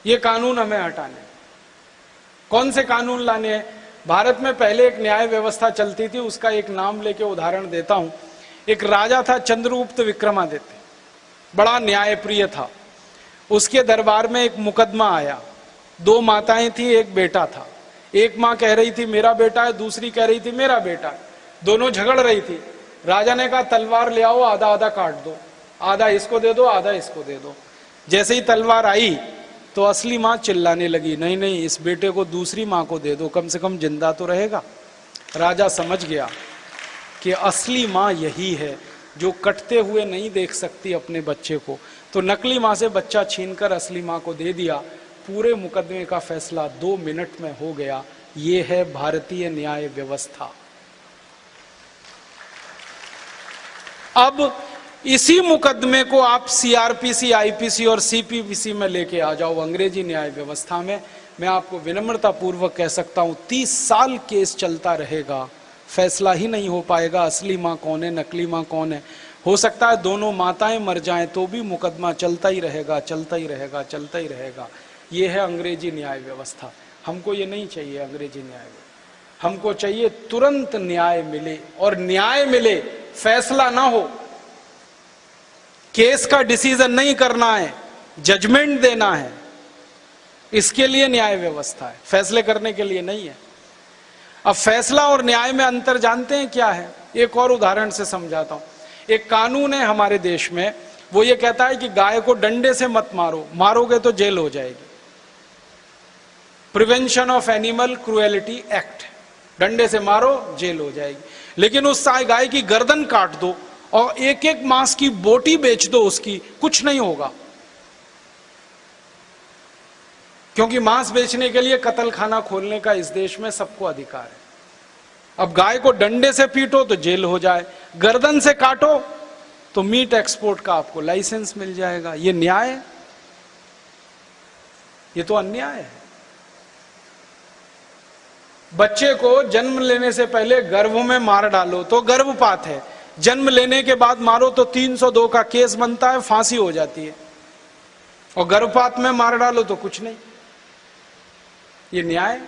ये कानून हमें हटाने। कौन से कानून लाने हैं? भारत में पहले एक न्याय व्यवस्था चलती थी, उसका एक नाम लेके उदाहरण देता हूं। एक राजा था चंद्रगुप्त विक्रमादित्य, बड़ा न्यायप्रिय था। उसके दरबार में एक मुकदमा आया। दो माताएं थी, एक बेटा था। एक माँ कह रही थी मेरा बेटा है, दूसरी कह रही थी मेरा बेटा है। दोनों झगड़ रही थी। राजा ने कहा तलवार ले आओ, आधा आधा काट दो, आधा इसको दे दो, आधा इसको दे दो। जैसे ही तलवार आई तो असली माँ चिल्लाने लगी, नहीं नहीं, इस बेटे को दूसरी माँ को दे दो, कम से कम जिंदा तो रहेगा। राजा समझ गया कि असली माँ यही है जो कटते हुए नहीं देख सकती अपने बच्चे को, तो नकली माँ से बच्चा छीनकर असली माँ को दे दिया। पूरे मुकदमे का फैसला 2 मिनट में हो गया। ये है भारतीय न्याय व्यवस्था। अब इसी मुकदमे को आप सीआरपीसी, आईपीसी और सीपीपीसी में लेके आ जाओ, अंग्रेजी न्याय व्यवस्था में। मैं आपको विनम्रता पूर्वक कह सकता हूं 30 साल केस चलता रहेगा, फैसला ही नहीं हो पाएगा असली माँ कौन है, नकली माँ कौन है। हो सकता है दोनों माताएं मर जाएं तो भी मुकदमा चलता ही रहेगा, चलता ही रहेगा, चलता ही रहेगा। ये है अंग्रेजी न्याय व्यवस्था। हमको ये नहीं चाहिए अंग्रेजी न्याय। हमको चाहिए तुरंत न्याय मिले, और न्याय मिले, फैसला ना हो। केस का डिसीजन नहीं करना है, जजमेंट देना है। इसके लिए न्याय व्यवस्था है, फैसले करने के लिए नहीं है। अब फैसला और न्याय में अंतर जानते हैं क्या है? एक और उदाहरण से समझाता हूं। एक कानून है हमारे देश में, वो ये कहता है कि गाय को डंडे से मत मारो, मारोगे तो जेल हो जाएगी। Prevention of animal cruelty act, डंडे से मारो जेल हो जाएगी। लेकिन उस गाय की गर्दन काट दो और एक एक मांस की बोटी बेच दो उसकी, कुछ नहीं होगा, क्योंकि मांस बेचने के लिए कत्ल खाना खोलने का इस देश में सबको अधिकार है। अब गाय को डंडे से पीटो तो जेल हो जाए, गर्दन से काटो तो मीट एक्सपोर्ट का आपको लाइसेंस मिल जाएगा। ये न्याय है? ये तो अन्याय है। बच्चे को जन्म लेने से पहले गर्भ में मार डालो तो गर्भपात है, जन्म लेने के बाद मारो तो 302 का केस बनता है, फांसी हो जाती है, और गर्भपात में मार डालो तो कुछ नहीं। ये न्याय?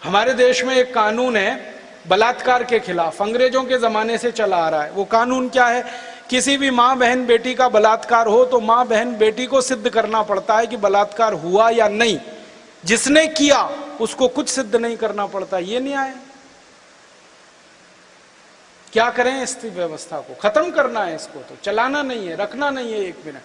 हमारे देश में एक कानून है बलात्कार के खिलाफ, अंग्रेजों के जमाने से चला आ रहा है। वो कानून क्या है? किसी भी मां बहन बेटी का बलात्कार हो तो मां बहन बेटी को सिद्ध करना पड़ता है कि बलात्कार हुआ या नहीं। जिसने किया उसको कुछ सिद्ध नहीं करना पड़ता। ये न्याय है? क्या करें? इस व्यवस्था को खत्म करना है, इसको तो चलाना नहीं है, रखना नहीं है 1 मिनट।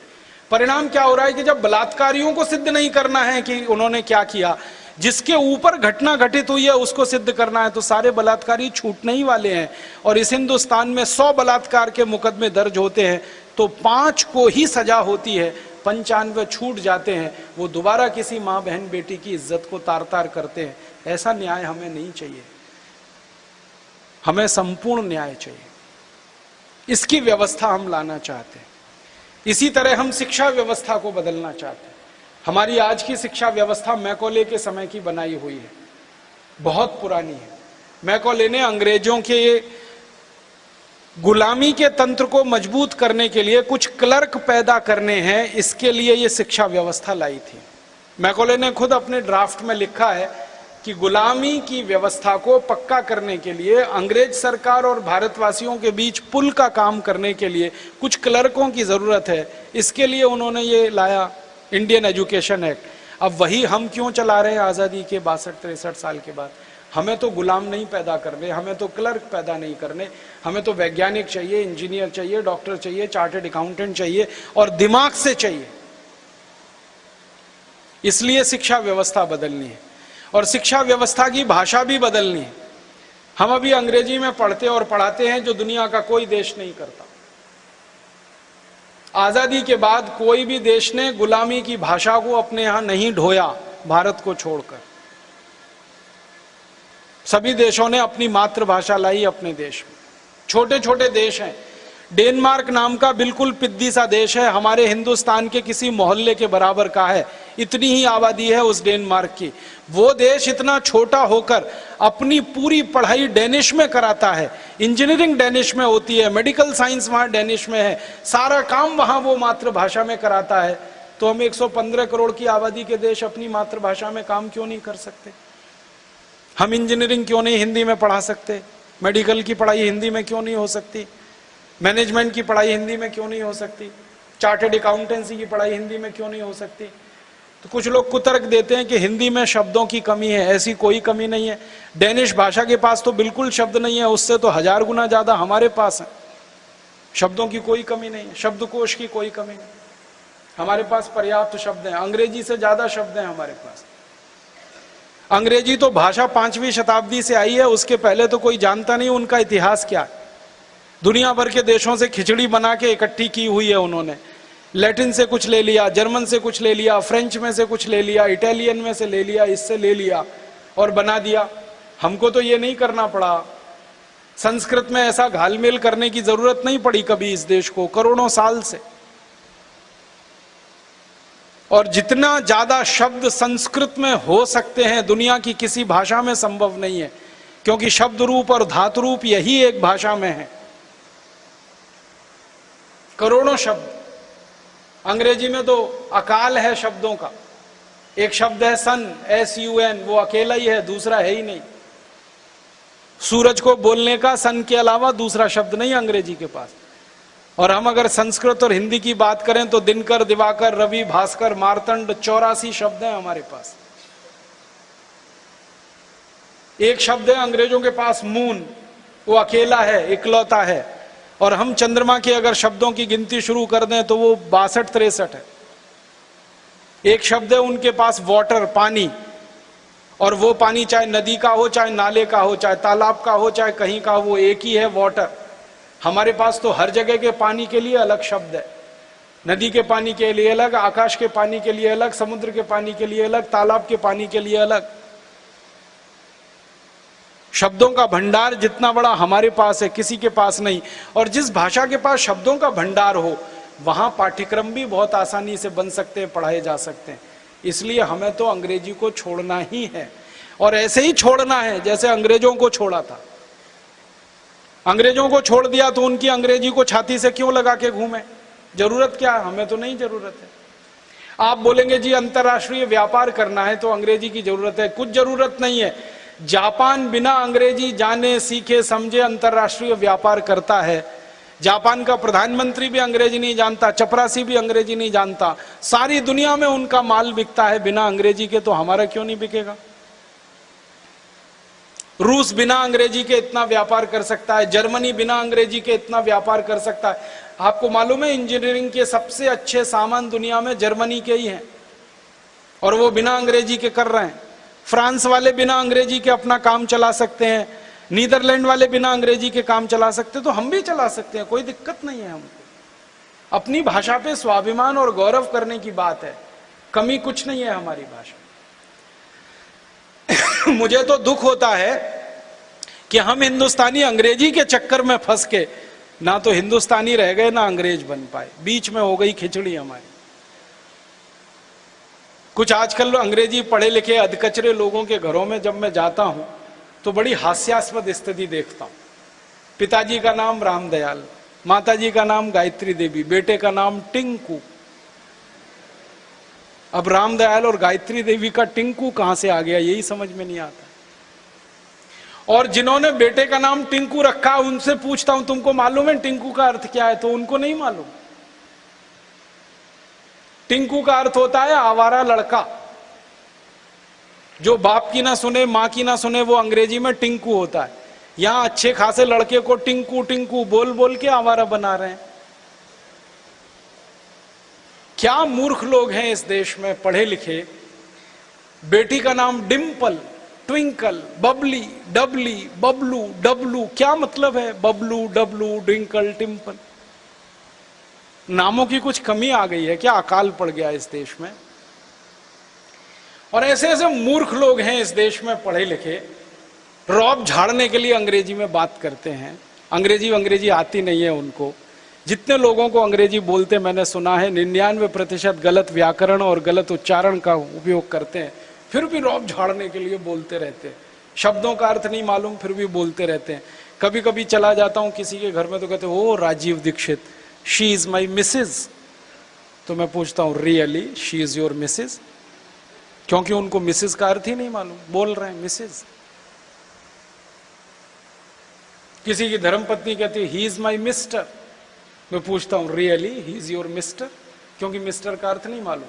परिणाम क्या हो रहा है कि जब बलात्कारियों को सिद्ध नहीं करना है कि उन्होंने क्या किया, जिसके ऊपर घटना घटित हुई है उसको सिद्ध करना है, तो सारे बलात्कारी छूटने ही वाले हैं। और इस हिंदुस्तान में 100 बलात्कार के मुकदमे दर्ज होते हैं तो 5 को ही सजा होती है, 95 छूट जाते हैं। वो दोबारा किसी माँ बहन बेटी की इज्जत को तार तार करते हैं। ऐसा न्याय हमें नहीं चाहिए, हमें संपूर्ण न्याय चाहिए। इसकी व्यवस्था हम लाना चाहते हैं। इसी तरह हम शिक्षा व्यवस्था को बदलना चाहते हैं। हमारी आज की शिक्षा व्यवस्था मैकॉले के समय की बनाई हुई है, बहुत पुरानी है। मैकॉले ने अंग्रेजों के गुलामी के तंत्र को मजबूत करने के लिए कुछ क्लर्क पैदा करने हैं, इसके लिए ये शिक्षा व्यवस्था लाई थी। मैकॉले ने खुद अपने ड्राफ्ट में लिखा है कि गुलामी की व्यवस्था को पक्का करने के लिए अंग्रेज सरकार और भारतवासियों के बीच पुल का काम करने के लिए कुछ क्लर्कों की जरूरत है। इसके लिए उन्होंने ये लाया इंडियन एजुकेशन एक्ट। अब वही हम क्यों चला रहे हैं आज़ादी के 62-63 साल के बाद? हमें तो गुलाम नहीं पैदा करने, हमें तो क्लर्क पैदा नहीं करने, हमें तो वैज्ञानिक चाहिए, इंजीनियर चाहिए, डॉक्टर चाहिए, चार्टर्ड अकाउंटेंट चाहिए, और दिमाग से चाहिए। इसलिए शिक्षा व्यवस्था बदलनी है, और शिक्षा व्यवस्था की भाषा भी बदलनी है। हम अभी अंग्रेजी में पढ़ते और पढ़ाते हैं जो दुनिया का कोई देश नहीं करता। आजादी के बाद कोई भी देश ने गुलामी की भाषा को अपने यहां नहीं ढोया, भारत को छोड़कर। सभी देशों ने अपनी मातृभाषा लाई अपने देश में। छोटे छोटे देश हैं, डेनमार्क नाम का बिल्कुल पिद्दी सा देश है, हमारे हिंदुस्तान के किसी मोहल्ले के बराबर का है, इतनी ही आबादी है उस डेनमार्क की। वो देश इतना छोटा होकर अपनी पूरी पढ़ाई डेनिश में कराता है, इंजीनियरिंग डेनिश में होती है, मेडिकल साइंस वहां डेनिश में है, सारा काम वहां वो मातृभाषा में कराता है। तो हम 115 करोड़ की आबादी के देश अपनी मातृभाषा में काम क्यों नहीं कर सकते? हम इंजीनियरिंग क्यों नहीं हिंदी में पढ़ा सकते? मेडिकल की पढ़ाई हिंदी में क्यों नहीं हो सकती? मैनेजमेंट की पढ़ाई हिंदी में क्यों नहीं हो सकती? चार्टर्ड अकाउंटेंसी की पढ़ाई हिंदी में क्यों नहीं हो सकती? तो कुछ लोग कुतर्क देते हैं कि हिंदी में शब्दों की कमी है। ऐसी कोई कमी नहीं है। डेनिश भाषा के पास तो बिल्कुल शब्द नहीं है, उससे तो 1000 गुना ज्यादा हमारे पास है। शब्दों की कोई कमी नहीं है, शब्दकोश की कोई कमी नहीं, हमारे पास पर्याप्त शब्द हैं। अंग्रेजी से ज्यादा शब्द हैं हमारे पास। अंग्रेजी तो भाषा 5वीं शताब्दी से आई है, उसके पहले तो कोई जानता नहीं उनका इतिहास क्या है। दुनिया भर के देशों से खिचड़ी बना के इकट्ठी की हुई है उन्होंने। लैटिन से कुछ ले लिया, जर्मन से कुछ ले लिया, फ्रेंच में से कुछ ले लिया, इटालियन में से ले लिया, इससे ले लिया और बना दिया। हमको तो ये नहीं करना पड़ा। संस्कृत में ऐसा घालमेल करने की जरूरत नहीं पड़ी कभी इस देश को, करोड़ों साल से। और जितना ज्यादा शब्द संस्कृत में हो सकते हैं दुनिया की किसी भाषा में संभव नहीं है, क्योंकि शब्द रूप और धातु रूप यही एक भाषा में है। करोड़ों शब्द। अंग्रेजी में तो अकाल है शब्दों का। एक शब्द है सन, SUN, वो अकेला ही है, दूसरा है ही नहीं। सूरज को बोलने का सन के अलावा दूसरा शब्द नहीं अंग्रेजी के पास। और हम अगर संस्कृत और हिंदी की बात करें तो दिनकर, दिवाकर, रवि, भास्कर, मार्तंड, 84 शब्द हैं हमारे पास। एक शब्द है अंग्रेजों के पास मून, वो अकेला है, इकलौता है। और हम चंद्रमा के अगर शब्दों की गिनती शुरू कर दें तो वो 62-63 है। एक शब्द है उनके पास वाटर, पानी, और वो पानी चाहे नदी का हो, चाहे नाले का हो, चाहे तालाब का हो, चाहे कहीं का, वो एक ही है, वाटर। हमारे पास तो हर जगह के पानी के लिए अलग शब्द है। नदी के पानी के लिए अलग, आकाश के पानी के लिए अलग, समुद्र के पानी के लिए अलग, तालाब के पानी के लिए अलग। शब्दों का भंडार जितना बड़ा हमारे पास है, किसी के पास नहीं। और जिस भाषा के पास शब्दों का भंडार हो वहां पाठ्यक्रम भी बहुत आसानी से बन सकते हैं, पढ़ाए जा सकते हैं। इसलिए हमें तो अंग्रेजी को छोड़ना ही है, और ऐसे ही छोड़ना है जैसे अंग्रेजों को छोड़ा था। अंग्रेजों को छोड़ दिया तो उनकी अंग्रेजी को छाती से क्यों लगा के घूमे? जरूरत क्या है? हमें तो नहीं जरूरत है। आप बोलेंगे जी अंतरराष्ट्रीय व्यापार करना है तो अंग्रेजी की जरूरत है। कुछ जरूरत नहीं है। जापान बिना अंग्रेजी जाने, सीखे, समझे अंतरराष्ट्रीय व्यापार करता है। जापान का प्रधानमंत्री भी अंग्रेजी नहीं जानता, चपरासी भी अंग्रेजी नहीं जानता। सारी दुनिया में उनका माल बिकता है बिना अंग्रेजी के, तो हमारा क्यों नहीं बिकेगा? रूस बिना अंग्रेजी के इतना व्यापार कर सकता है, जर्मनी बिना अंग्रेजी के इतना व्यापार कर सकता है। आपको मालूम है इंजीनियरिंग के सबसे अच्छे सामान दुनिया में जर्मनी के ही हैं, और वो बिना अंग्रेजी के कर रहे हैं। फ्रांस वाले बिना अंग्रेजी के अपना काम चला सकते हैं, नीदरलैंड वाले बिना अंग्रेजी के काम चला सकते हैं, तो हम भी चला सकते हैं, कोई दिक्कत नहीं है हमको। अपनी भाषा पे स्वाभिमान और गौरव करने की बात है, कमी कुछ नहीं है हमारी भाषा। मुझे तो दुख होता है कि हम हिंदुस्तानी अंग्रेजी के चक्कर में फंस के ना तो हिंदुस्तानी रह गए ना अंग्रेज बन पाए, बीच में हो गई खिचड़ी हमारी। कुछ आजकल अंग्रेजी पढ़े लिखे अधकचरे लोगों के घरों में जब मैं जाता हूं तो बड़ी हास्यास्पद स्थिति देखता हूं। पिताजी का नाम रामदयाल, माताजी का नाम गायत्री देवी, बेटे का नाम टिंकू। अब रामदयाल और गायत्री देवी का टिंकू कहां से आ गया यही समझ में नहीं आता। और जिन्होंने बेटे का नाम टिंकू रखा उनसे पूछता हूं तुमको मालूम है टिंकू का अर्थ क्या है, तो उनको नहीं मालूम। टिंकू का अर्थ होता है आवारा लड़का। जो बाप की ना सुने, मां की ना सुने, वो अंग्रेजी में टिंकू होता है। यहां अच्छे खासे लड़के को टिंकू टिंकू बोल बोल के आवारा बना रहे हैं। क्या मूर्ख लोग हैं इस देश में पढ़े लिखे। बेटी का नाम डिम्पल, ट्विंकल, बबली, डबली, बबलू, डबलू, क्या मतलब है बबलू, डबलू, ट्विंकल, टिम्पल? नामों की कुछ कमी आ गई है क्या? अकाल पड़ गया इस देश में। और ऐसे ऐसे मूर्ख लोग हैं इस देश में पढ़े लिखे, रौब झाड़ने के लिए अंग्रेजी में बात करते हैं। अंग्रेजी आती नहीं है उनको। जितने लोगों को अंग्रेजी बोलते मैंने सुना है 99% गलत व्याकरण और गलत उच्चारण का उपयोग करते हैं, फिर भी रौब झाड़ने के लिए बोलते रहते हैं। शब्दों का अर्थ नहीं मालूम फिर भी बोलते रहते हैं। कभी कभी चला जाता हूं किसी के घर में तो कहते ओ Rajiv Dikshit, she is my Mrs. तो मैं पूछता हूं really she is your Mrs? क्योंकि उनको मिसेज का अर्थ ही नहीं मालूम, बोल रहे हैं मिसेज। किसी की धर्मपत्नी कहती है ही इज माई मिस्टर, मैं पूछता हूं really he is your mister? क्योंकि मिस्टर का अर्थ नहीं मालूम।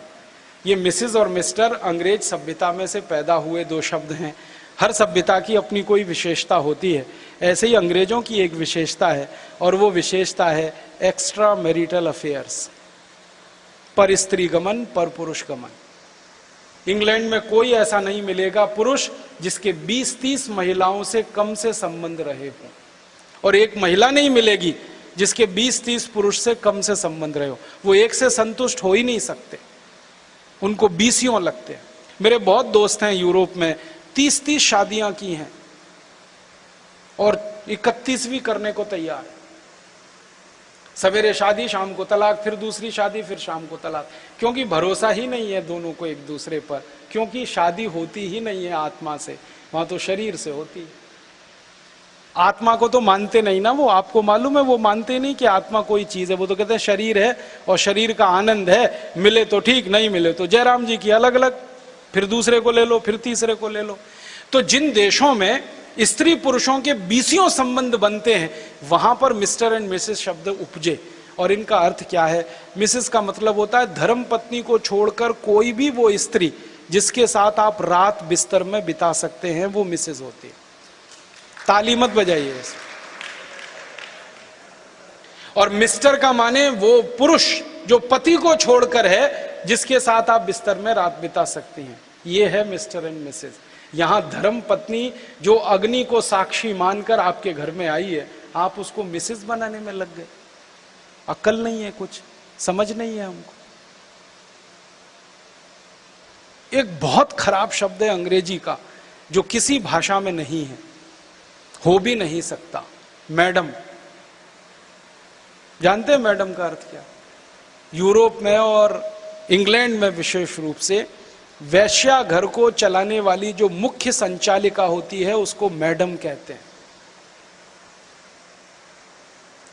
ये मिसेज और मिस्टर अंग्रेज सभ्यता में से पैदा हुए दो शब्द हैं। हर सभ्यता की अपनी कोई विशेषता होती है, ऐसे ही अंग्रेजों की एक विशेषता है, और वो विशेषता है एक्स्ट्रा मैरिटल अफेयर्स, पर स्त्री गमन, पर पुरुष गमन। इंग्लैंड में कोई ऐसा नहीं मिलेगा पुरुष जिसके 20-30 महिलाओं से कम से संबंध रहे हों, और एक महिला नहीं मिलेगी जिसके 20-30 पुरुष से कम से संबंध रहे हो। वो एक से संतुष्ट हो ही नहीं सकते, उनको 20 लगते हैं। मेरे बहुत दोस्त हैं यूरोप में, 30-30 शादियां की हैं और 31वीं करने को तैयार है। सवेरे शादी, शाम को तलाक, फिर दूसरी शादी, फिर शाम को तलाक, क्योंकि भरोसा ही नहीं है दोनों को एक दूसरे पर। क्योंकि शादी होती ही नहीं है आत्मा से, वहां तो शरीर से होती है। आत्मा को तो मानते नहीं ना, वो आपको मालूम है, वो मानते नहीं कि आत्मा कोई चीज है। वो तो कहते हैं शरीर है और शरीर का आनंद है, मिले तो ठीक, नहीं मिले तो जयराम जी की अलग अलग, फिर दूसरे को ले लो, फिर तीसरे को ले लो। तो जिन देशों में स्त्री पुरुषों के 20 संबंध बनते हैं, वहां पर मिस्टर एंड मिसेस शब्द उपजे। और इनका अर्थ क्या है? मिसेस का मतलब होता है धर्म पत्नी को छोड़कर कोई भी वो स्त्री जिसके साथ आप रात बिस्तर में बिता सकते हैं, वो मिसेस होती है। ताली मत बजाइए। और मिस्टर का माने वो पुरुष जो पति को छोड़कर है, जिसके साथ आप बिस्तर में रात बिता सकती हैं, ये है मिस्टर एंड मिसेस। यहां धर्म पत्नी जो अग्नि को साक्षी मानकर आपके घर में आई है, आप उसको मिसेस बनाने में लग गए। अक्ल नहीं है, कुछ समझ नहीं है हमको। एक बहुत खराब शब्द है अंग्रेजी का, जो किसी भाषा में नहीं है, हो भी नहीं सकता, मैडम। जानते हैं मैडम का अर्थ क्या? यूरोप में और इंग्लैंड में विशेष रूप से वैश्या घर को चलाने वाली जो मुख्य संचालिका होती है, उसको मैडम कहते हैं।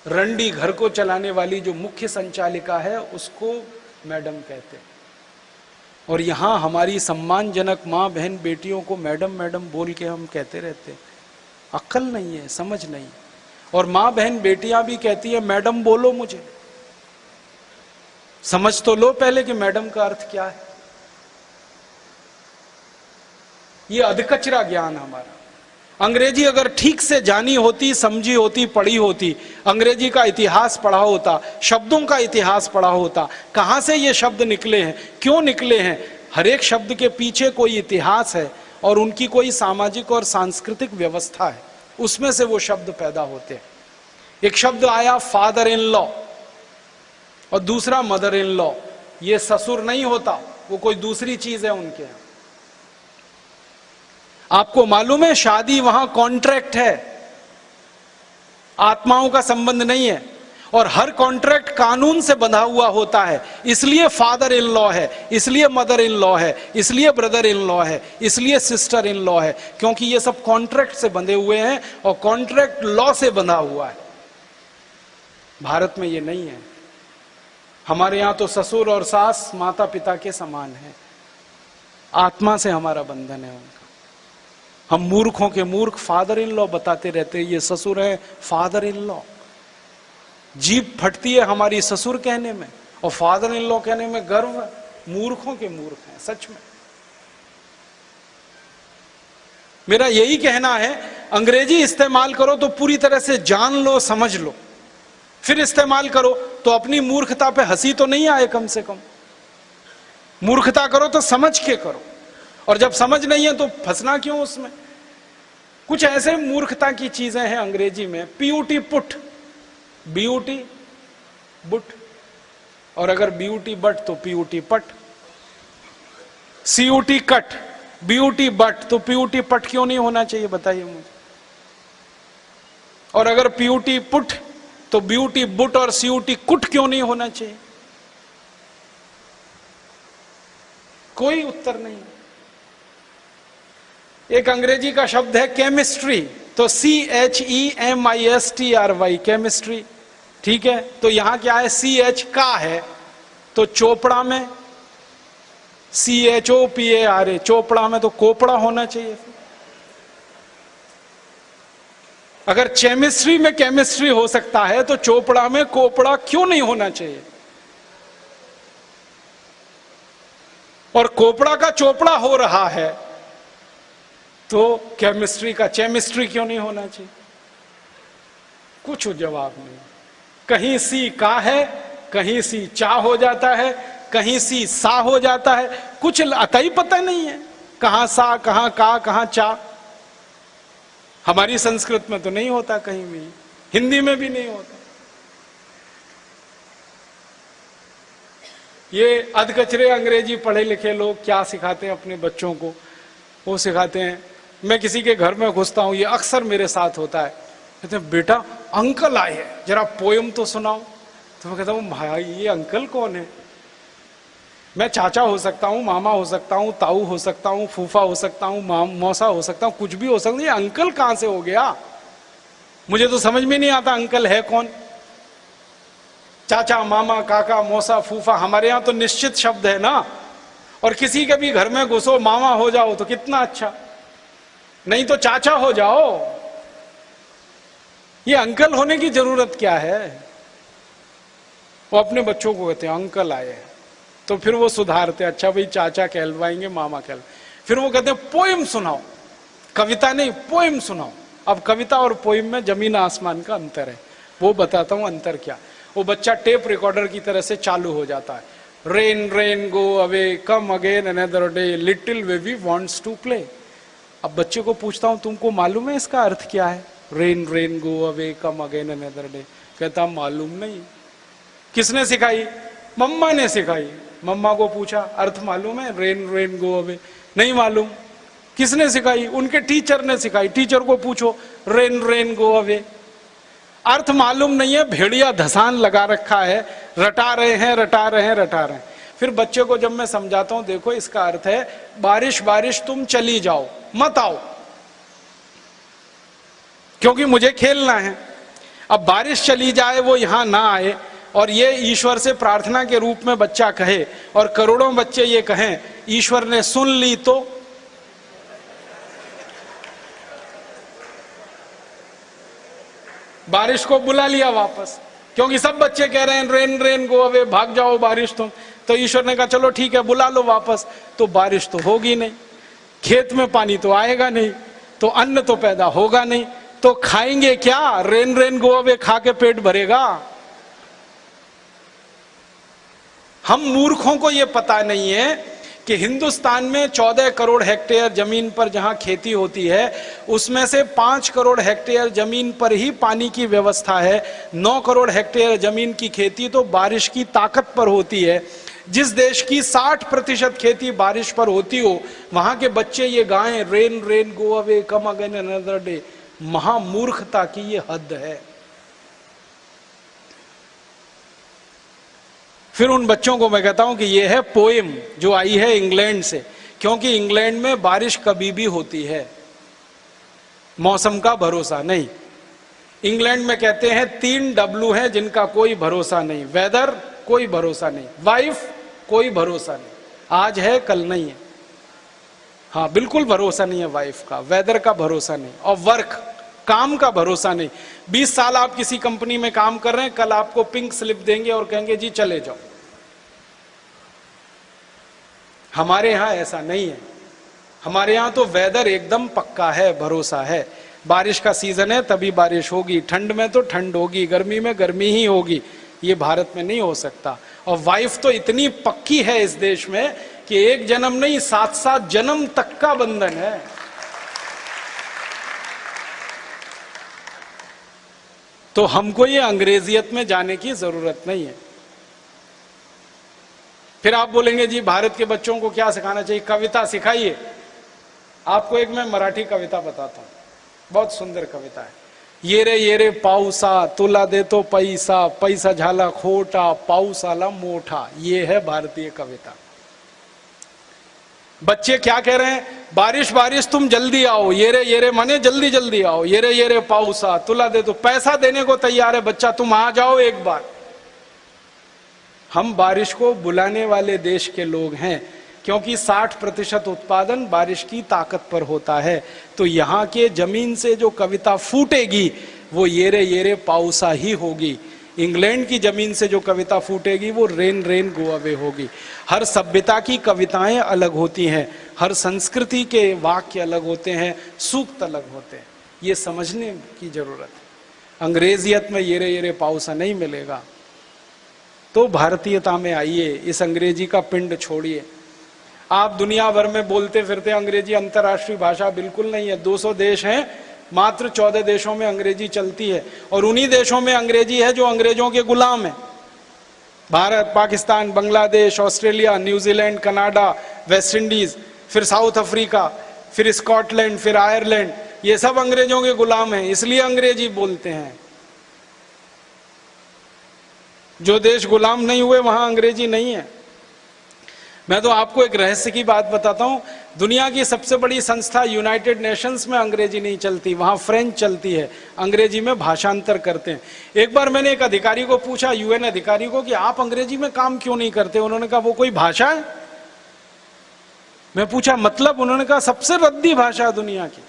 रंडी घर को चलाने वाली जो मुख्य संचालिका है, उसको मैडम कहते हैं। और यहां हमारी सम्मानजनक मां बहन बेटियों को मैडम मैडम बोल के हम कहते रहते हैं। अक्ल नहीं है, समझ नहीं। और मां बहन बेटियां भी कहती है मैडम बोलो मुझे। समझ तो लो पहले कि मैडम का अर्थ क्या है। ये अधकचरा ज्ञान हमारा। अंग्रेजी अगर ठीक से जानी होती, समझी होती, पढ़ी होती, अंग्रेजी का इतिहास पढ़ा होता, शब्दों का इतिहास पढ़ा होता, कहां से ये शब्द निकले हैं, क्यों निकले हैं, हर एक शब्द के पीछे कोई इतिहास है और उनकी कोई सामाजिक और सांस्कृतिक व्यवस्था है, उसमें से वो शब्द पैदा होते हैं। एक शब्द आया फादर इन लॉ और दूसरा मदर इन लॉ। ये ससुर नहीं होता, वो कोई दूसरी चीज है उनके यहां। आपको मालूम है शादी वहां कॉन्ट्रैक्ट है, आत्माओं का संबंध नहीं है। और हर कॉन्ट्रैक्ट कानून से बंधा हुआ होता है। इसलिए फादर इन लॉ है, इसलिए मदर इन लॉ है, इसलिए ब्रदर इन लॉ है, इसलिए सिस्टर इन लॉ है, क्योंकि ये सब कॉन्ट्रैक्ट से बंधे हुए हैं और कॉन्ट्रैक्ट लॉ से बंधा हुआ है। भारत में ये नहीं है। हमारे यहां तो ससुर और सास माता पिता के समान है, आत्मा से हमारा बंधन है उनका। हम मूर्खों के मूर्ख फादर इन लॉ बताते रहते हैं, ये ससुर है फादर इन लॉ। जीभ फटती है हमारी ससुर कहने में और फादर इन लॉ कहने में गर्व। मूर्खों के मूर्ख हैं सच में। मेरा यही कहना है, अंग्रेजी इस्तेमाल करो तो पूरी तरह से जान लो, समझ लो, फिर इस्तेमाल करो तो अपनी मूर्खता पे हंसी तो नहीं आए। कम से कम मूर्खता करो तो समझ के करो, और जब समझ नहीं है तो फंसना क्यों उसमें। कुछ ऐसे मूर्खता की चीजें हैं अंग्रेजी में, पीयूटी पुट, ब्यूटी बुट, और अगर ब्यूटी बट तो पीयूटी पट, सीयूटी कट, ब्यूटी बट तो पीयूटी पट क्यों नहीं होना चाहिए बताइए मुझे। और अगर पीयूटी पुट तो ब्यूटी बुट और सीयूटी कुट क्यों नहीं होना चाहिए? कोई उत्तर नहीं। एक अंग्रेजी का शब्द है केमिस्ट्री, तो CHEMISTRY, केमिस्ट्री, ठीक है। तो यहां क्या है, CH का है, तो चोपड़ा में CHOPARA, चोपड़ा में तो कोपड़ा होना चाहिए। अगर केमिस्ट्री में केमिस्ट्री हो सकता है तो चोपड़ा में कोपड़ा क्यों नहीं होना चाहिए? और कोपड़ा का चोपड़ा हो रहा है तो केमिस्ट्री का चेमिस्ट्री क्यों नहीं होना चाहिए? कुछ जवाब नहीं। कहीं सी का है, कहीं सी चा हो जाता है, कहीं सी सा हो जाता है, कुछ अतई पता नहीं है कहां सा, कहां का, कहां चा। हमारी संस्कृत में तो नहीं होता, कहीं भी हिंदी में भी नहीं होता। ये अधकचरे अंग्रेजी पढ़े लिखे लोग क्या सिखाते हैं अपने बच्चों को? वो सिखाते हैं, मैं किसी के घर में घुसता हूं, ये अक्सर मेरे साथ होता है, कहते हैं बेटा अंकल आए हैं, जरा पोयम तो सुनाओ। तो मैं कहता हूं भाई ये अंकल कौन है? मैं चाचा हो सकता हूं, मामा हो सकता हूं, ताऊ हो सकता हूं, फूफा हो सकता हूं, मौसा हो सकता हूं, कुछ भी हो सकता हूं, ये अंकल कहां से हो गया? मुझे तो समझ में नहीं आता अंकल है कौन। चाचा, मामा, काका, मौसा, फूफा हमारे यहां तो निश्चित शब्द है ना। और किसी के भी घर में घुसो, मामा हो जाओ तो कितना अच्छा, नहीं तो चाचा हो जाओ। ये अंकल होने की जरूरत क्या है? वो अपने बच्चों को कहते हैं अंकल आए हैं, तो फिर वो सुधारते, अच्छा भाई चाचा कहलवाएंगे, मामा कहलवाएंगे। फिर वो कहते हैं पोइम सुनाओ, कविता नहीं पोइम सुनाओ। अब कविता और पोइम में जमीन आसमान का अंतर है, वो बताता हूं अंतर क्या। वो बच्चा टेप रिकॉर्डर की तरह से चालू हो जाता है, rain rain go away come again another day little baby wants to play. अब बच्चे को पूछता हूं तुमको मालूम है इसका अर्थ क्या है? Rain rain go away come again another day. कहता मालूम नहीं। किसने सिखाई? मम्मा ने सिखाई। मम्मा को पूछा अर्थ मालूम है? रेन रेन गो अवे, नहीं मालूम। किसने सिखाई? उनके टीचर ने सिखाई। टीचर को पूछो रेन रेन गो अवे, अर्थ मालूम नहीं है, भेड़िया धसान लगा रखा है, रटा रहे हैं रटा रहे हैं रटा रहे हैं। फिर बच्चे को जब मैं समझाता हूं देखो इसका अर्थ है बारिश बारिश तुम चली जाओ, मत आओ, क्योंकि मुझे खेलना है। अब बारिश चली जाए, वो यहां ना आए, और ये ईश्वर से प्रार्थना के रूप में बच्चा कहे, और करोड़ों बच्चे ये कहें ईश्वर ने सुन ली तो बारिश को बुला लिया वापस, क्योंकि सब बच्चे कह रहे हैं रेन रेन गो अवे, भाग जाओ बारिश तुम। तो ईश्वर ने कहा चलो ठीक है बुला लो वापस। तो बारिश तो होगी नहीं, खेत में पानी तो आएगा नहीं, तो अन्न तो पैदा होगा नहीं, तो खाएंगे क्या? रेन रेन गो अवे खा के पेट भरेगा? हम मूर्खों को यह पता नहीं है कि हिंदुस्तान में 14 करोड़ हेक्टेयर जमीन पर जहां खेती होती है, उसमें से 5 करोड़ हेक्टेयर जमीन पर ही पानी की व्यवस्था है। 9 करोड़ हेक्टेयर जमीन की खेती तो बारिश की ताकत पर होती है। जिस देश की 60% खेती बारिश पर होती हो, वहां के बच्चे ये गाएं rain rain go away come again another day. महामूर्खता की ये हद है। फिर उन बच्चों को मैं कहता हूं कि यह है पोएम जो आई है इंग्लैंड से, क्योंकि इंग्लैंड में बारिश कभी भी होती है, मौसम का भरोसा नहीं। इंग्लैंड में कहते हैं 3 W हैं जिनका कोई भरोसा नहीं, वेदर कोई भरोसा नहीं, वाइफ कोई भरोसा नहीं, आज है कल नहीं है। हाँ बिल्कुल भरोसा नहीं है वाइफ का, वेदर का भरोसा नहीं, और वर्क काम का भरोसा नहीं। 20 साल आप किसी कंपनी में काम कर रहे हैं, कल आपको पिंक स्लिप देंगे और कहेंगे जी चले जाओ। हमारे यहां ऐसा नहीं है। हमारे यहां तो वेदर एकदम पक्का है, भरोसा है। बारिश का सीजन है तभी बारिश होगी, ठंड में तो ठंड होगी, गर्मी में गर्मी ही होगी। ये भारत में नहीं हो सकता। और वाइफ तो इतनी पक्की है इस देश में कि एक जन्म नहीं 7-7 जन्म तक का बंधन है। तो हमको ये अंग्रेजियत में जाने की जरूरत नहीं है। फिर आप बोलेंगे जी भारत के बच्चों को क्या सिखाना चाहिए? कविता सिखाइए। आपको एक मैं मराठी कविता बताता हूं, बहुत सुंदर कविता है। ये रे पाऊसा तुला देतो पैसा, पैसा झाला खोटा, पाऊस आला मोठा। ये है भारतीय कविता। बच्चे क्या कह रहे हैं? बारिश बारिश तुम जल्दी आओ, ये रे माने जल्दी जल्दी आओ, ये रे पाऊसा तुला दे, तो पैसा देने को तैयार है बच्चा, तुम आ जाओ एक बार। हम बारिश को बुलाने वाले देश के लोग हैं, क्योंकि 60% उत्पादन बारिश की ताकत पर होता है। तो यहाँ के जमीन से जो कविता फूटेगी वो येरे येरे पाउसा ही होगी। इंग्लैंड की जमीन से जो कविता फूटेगी वो रेन रेन गो अवे होगी। हर सभ्यता की कविताएं अलग होती हैं, हर संस्कृति के वाक्य अलग होते हैं, सूक्त अलग होते हैं। ये समझने की जरूरत है। अंग्रेजियत में येरे येरे पाउसा नहीं मिलेगा। तो भारतीयता में आइए, इस अंग्रेजी का पिंड छोड़िए। आप दुनिया भर में बोलते फिरते अंग्रेजी अंतर्राष्ट्रीय भाषा बिल्कुल नहीं है। 200 देश हैं, मात्र 14 देशों में अंग्रेजी चलती है, और उन्हीं देशों में अंग्रेजी है जो अंग्रेजों के गुलाम है। Bharat, Pakistan, Bangladesh, Australia, New Zealand, Canada, West Indies, फिर साउथ अफ्रीका, फिर स्कॉटलैंड, फिर आयरलैंड, ये सब अंग्रेजों के गुलाम हैं, इसलिए अंग्रेजी बोलते हैं। जो देश गुलाम नहीं हुए वहां अंग्रेजी नहीं है। मैं तो आपको एक रहस्य की बात बताता हूं, दुनिया की सबसे बड़ी संस्था यूनाइटेड नेशंस में अंग्रेजी नहीं चलती, वहां फ्रेंच चलती है, अंग्रेजी में भाषांतर करते हैं। एक बार मैंने एक अधिकारी को पूछा, यूएन अधिकारी को, कि आप अंग्रेजी में काम क्यों नहीं करते? उन्होंने कहा वो कोई भाषा है? मैं पूछा मतलब? उन्होंने कहा सबसे रद्दी भाषा दुनिया की,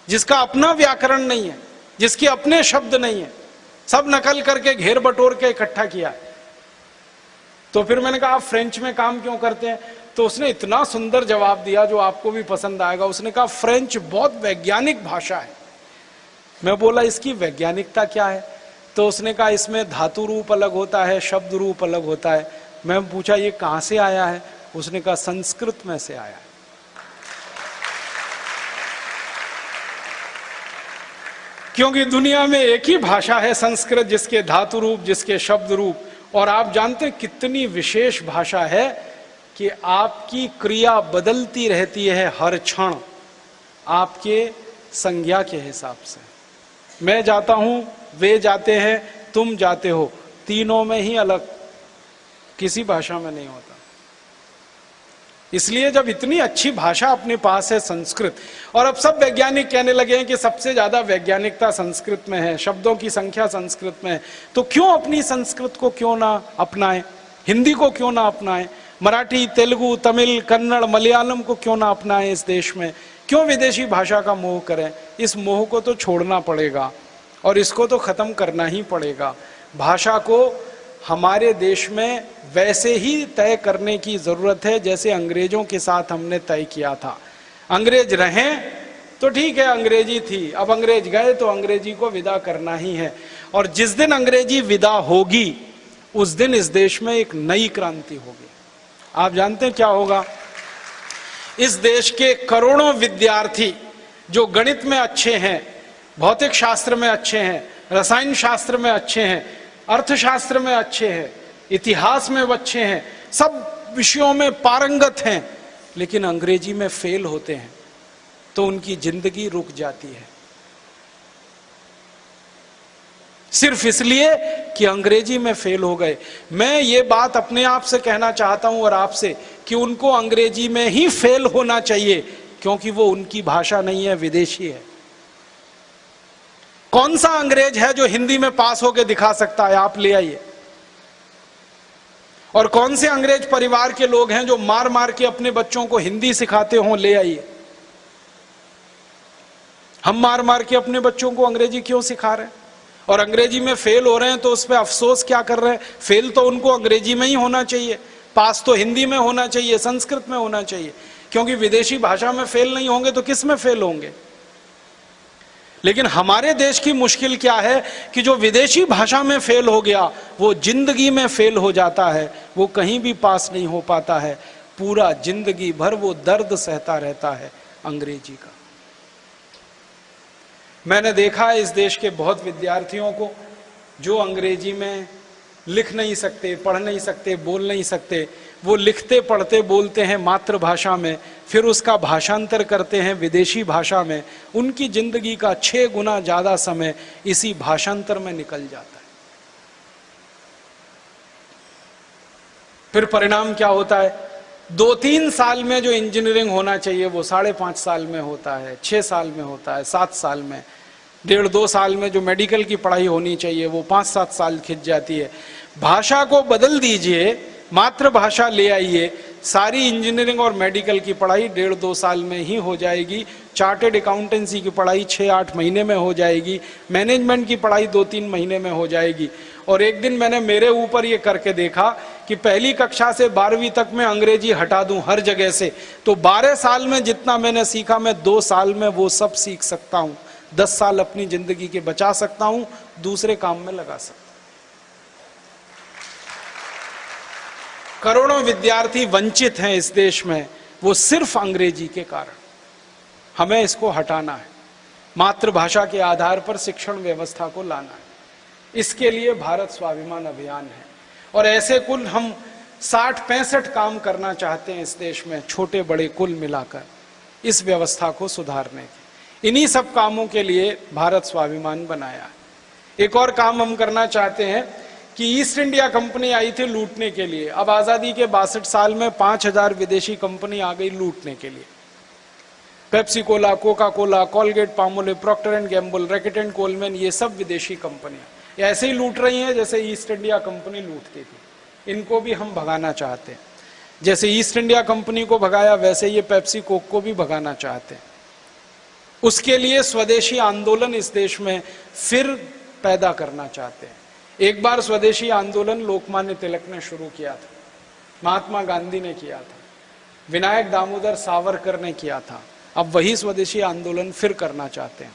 जिसका अपना व्याकरण नहीं है, जिसके अपने शब्द नहीं है, सब नकल करके घेर बटोर के इकट्ठा किया है। तो फिर मैंने कहा आप फ्रेंच में काम क्यों करते हैं? तो उसने इतना सुंदर जवाब दिया जो आपको भी पसंद आएगा। उसने कहा फ्रेंच बहुत वैज्ञानिक भाषा है। मैं बोला इसकी वैज्ञानिकता क्या है? तो उसने कहा इसमें धातु रूप अलग होता है, शब्द रूप अलग होता है। मैं पूछा ये कहां से आया है? उसने कहा संस्कृत में से आया है। क्योंकि दुनिया में एक ही भाषा है संस्कृत, जिसके धातु रूप, जिसके शब्द रूप, और आप जानते हैं कितनी विशेष भाषा है कि आपकी क्रिया बदलती रहती है हर क्षण आपके संज्ञा के हिसाब से। मैं जाता हूं, वे जाते हैं, तुम जाते हो, तीनों में ही अलग, किसी भाषा में नहीं होता। इसलिए जब इतनी अच्छी भाषा अपने पास है संस्कृत, और अब सब वैज्ञानिक कहने लगे हैं कि सबसे ज्यादा वैज्ञानिकता संस्कृत में है, शब्दों की संख्या संस्कृत में है, तो क्यों अपनी संस्कृत को क्यों ना अपनाएं? हिंदी को क्यों ना अपनाएं? मराठी, तेलुगु, तमिल, कन्नड़, मलयालम को क्यों ना अपनाएं? इस देश में क्यों विदेशी भाषा का मोह करें? इस मोह को तो छोड़ना पड़ेगा और इसको तो खत्म करना ही पड़ेगा। भाषा को हमारे देश में वैसे ही तय करने की जरूरत है जैसे अंग्रेजों के साथ हमने तय किया था। अंग्रेज रहें तो ठीक है, अंग्रेजी थी, अब अंग्रेज गए तो अंग्रेजी को विदा करना ही है। और जिस दिन अंग्रेजी विदा होगी उस दिन इस देश में एक नई क्रांति होगी। आप जानते हैं क्या होगा? इस देश के करोड़ों विद्यार्थी जो गणित में अच्छे हैं, भौतिक शास्त्र में अच्छे हैं, रसायन शास्त्र में अच्छे हैं, अर्थशास्त्र में अच्छे हैं, इतिहास में अच्छे हैं, सब विषयों में पारंगत हैं, लेकिन अंग्रेजी में फेल होते हैं तो उनकी जिंदगी रुक जाती है, सिर्फ इसलिए कि अंग्रेजी में फेल हो गए। मैं ये बात अपने आप से कहना चाहता हूं और आपसे कि उनको अंग्रेजी में ही फेल होना चाहिए, क्योंकि वो उनकी भाषा नहीं है, विदेशी है। कौन सा अंग्रेज है जो हिंदी में पास होकर दिखा सकता है? आप ले आइए। और कौन से अंग्रेज परिवार के लोग हैं जो मार मार के अपने बच्चों को हिंदी सिखाते हों? ले आइए। हम मार मार के अपने बच्चों को अंग्रेजी क्यों सिखा रहे हैं? और अंग्रेजी में फेल हो रहे हैं तो उस पर अफसोस क्या कर रहे हैं? फेल तो उनको अंग्रेजी में ही होना चाहिए, पास तो हिंदी में होना चाहिए, संस्कृत में होना चाहिए, क्योंकि विदेशी भाषा में फेल नहीं होंगे तो किस में फेल होंगे? लेकिन हमारे देश की मुश्किल क्या है कि जो विदेशी भाषा में फेल हो गया वो जिंदगी में फेल हो जाता है, वो कहीं भी पास नहीं हो पाता है, पूरा जिंदगी भर वो दर्द सहता रहता है अंग्रेजी का। मैंने देखा है इस देश के बहुत विद्यार्थियों को जो अंग्रेजी में लिख नहीं सकते, पढ़ नहीं सकते, बोल नहीं सकते, वो लिखते पढ़ते बोलते हैं मातृभाषा में, फिर उसका भाषांतर करते हैं विदेशी भाषा में। उनकी जिंदगी का 6 गुना ज्यादा समय इसी भाषांतर में निकल जाता है। फिर परिणाम क्या होता है? 2-3 साल में जो इंजीनियरिंग होना चाहिए वो 5.5 साल में होता है, 6 साल में होता है, 7 साल में, 1.5-2 साल में जो मेडिकल की पढ़ाई होनी चाहिए वो 5-7 साल खिंच जाती है। भाषा को बदल दीजिए, मातृभाषा ले आइए, सारी इंजीनियरिंग और मेडिकल की पढ़ाई 1.5-2 साल में ही हो जाएगी, चार्टेड अकाउंटेंसी की पढ़ाई 6-8 महीने में हो जाएगी, मैनेजमेंट की पढ़ाई 2-3 महीने में हो जाएगी। और एक दिन मैंने मेरे ऊपर ये करके देखा कि पहली कक्षा से 12वीं तक मैं अंग्रेजी हटा दूं हर जगह से, तो 12 साल में जितना मैंने सीखा मैं 2 साल में वो सब सीख सकता हूं। 10 साल अपनी जिंदगी के बचा सकता हूं, दूसरे काम में लगा सकता हूं। करोड़ों विद्यार्थी वंचित हैं इस देश में, वो सिर्फ अंग्रेजी के कारण। हमें इसको हटाना है, मातृभाषा के आधार पर शिक्षण व्यवस्था को लाना है। इसके लिए भारत स्वाभिमान अभियान है। और ऐसे कुल हम 60-65 काम करना चाहते हैं इस देश में, छोटे बड़े कुल मिलाकर, इस व्यवस्था को सुधारने के। इन्हीं सब कामों के लिए भारत स्वाभिमान बनाया है। एक और काम हम करना चाहते हैं कि ईस्ट इंडिया कंपनी आई थी लूटने के लिए, अब आजादी के 62 साल में 5000 विदेशी कंपनी आ गई लूटने के लिए। Pepsi cola, Coca Cola, Colgate, Palmolive, Procter and Gamble, Reckitt and Colman, ये सब विदेशी कंपनियां ऐसे ही लूट रही हैं जैसे ईस्ट इंडिया कंपनी लूटती थी। इनको भी हम भगाना चाहते हैं। जैसे ईस्ट इंडिया कंपनी को भगाया, वैसे ये पेप्सी कोक को भी भगाना चाहते हैं। उसके लिए स्वदेशी आंदोलन इस देश में फिर पैदा करना चाहते हैं। एक बार स्वदेशी आंदोलन लोकमान्य तिलक ने शुरू किया था, महात्मा गांधी ने किया था, विनायक दामोदर सावरकर ने किया था। अब वही स्वदेशी आंदोलन फिर करना चाहते हैं।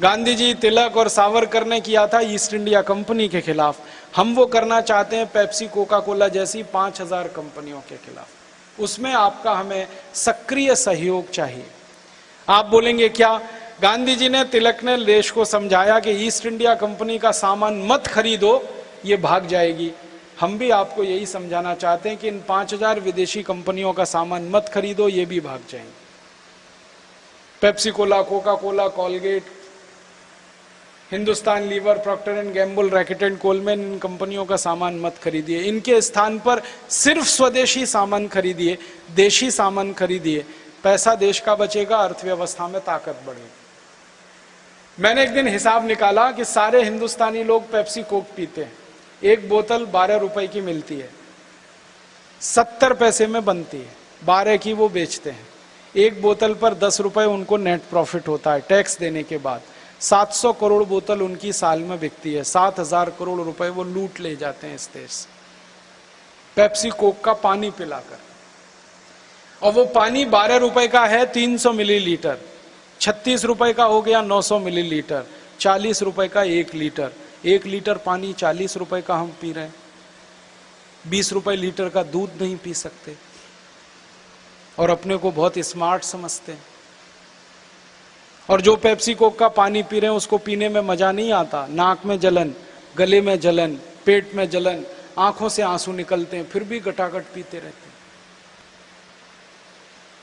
गांधी जी, तिलक और सावरकर ने किया था ईस्ट इंडिया कंपनी के खिलाफ, हम वो करना चाहते हैं पेप्सी, कोका कोला जैसी 5000 कंपनियों के खिलाफ। उसमें आपका हमें सक्रिय सहयोग चाहिए। आप बोलेंगे क्या? गांधी जी ने, तिलक ने देश को समझाया कि ईस्ट इंडिया कंपनी का सामान मत खरीदो, ये भाग जाएगी। हम भी आपको यही समझाना चाहते हैं कि इन 5000 विदेशी कंपनियों का सामान मत खरीदो, ये भी भाग जाएंगे। Pepsi cola, Coca Cola, Colgate, Hindustan Lever, Procter and Gamble, Reckitt and Colman, इन कंपनियों का सामान मत खरीदिए। इनके स्थान पर सिर्फ स्वदेशी सामान खरीदिए, देशी सामान खरीदिए। पैसा देश का बचेगा, अर्थव्यवस्था में ताकत बढ़ेगी। मैंने एक दिन हिसाब निकाला कि सारे हिंदुस्तानी लोग पेप्सी कोक पीते हैं। एक बोतल 12 रुपए की मिलती है, 70 पैसे में बनती है, 12 की वो बेचते हैं। एक बोतल पर 10 रुपए उनको नेट प्रॉफिट होता है टैक्स देने के बाद। 700 करोड़ बोतल उनकी साल में बिकती है, 7000 करोड़ रुपए वो लूट ले जाते हैं इस देश से, पेप्सी कोक का पानी पिलाकर। और वो पानी 12 रुपए का है 300 मिलीलीटर, 36 रुपए का हो गया 900 मिलीलीटर, 40 रुपए का 1 लीटर। 1 लीटर पानी 40 रुपए का हम पी रहे हैं। 20 रुपए लीटर का दूध नहीं पी सकते और अपने को बहुत स्मार्ट समझते हैं। और जो पेप्सी कोक का पानी पी रहे हैं उसको पीने में मजा नहीं आता, नाक में जलन, गले में जलन, पेट में जलन, आंखों से आंसू निकलते हैं, फिर भी गटागट पीते रहते हैं।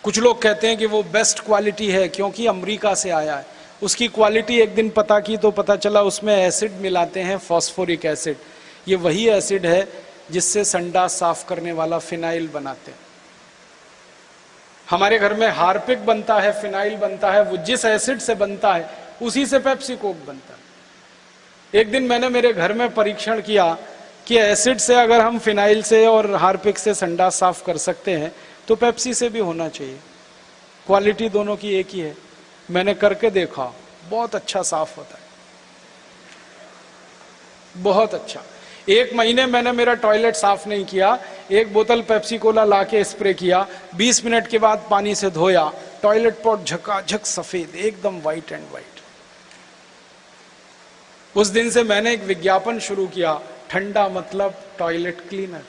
कुछ लोग कहते हैं कि वो बेस्ट क्वालिटी है क्योंकि अमेरिका से आया है। उसकी क्वालिटी एक दिन पता की तो पता चला उसमें एसिड मिलाते हैं, फॉस्फोरिक एसिड। ये वही एसिड है जिससे संडास साफ करने वाला फिनाइल बनाते हैं। हमारे घर में हार्पिक बनता है, फिनाइल बनता है, वो जिस एसिड से बनता है उसी से पेप्सी कोक बनता है। एक दिन मैंने मेरे घर में परीक्षण किया कि एसिड से अगर हम फिनाइल से और हार्पिक से संडास साफ कर सकते हैं तो पेप्सी से भी होना चाहिए। क्वालिटी दोनों की एक ही है। मैंने करके देखा, बहुत अच्छा साफ होता है, बहुत अच्छा। 1 महीने मैंने मेरा टॉयलेट साफ नहीं किया, एक बोतल पेप्सी कोला लाके स्प्रे किया, 20 मिनट के बाद पानी से धोया, टॉयलेट पॉट झकाझक सफेद, एकदम व्हाइट एंड व्हाइट। उस दिन से मैंने एक विज्ञापन शुरू किया, ठंडा मतलब टॉयलेट क्लीनर।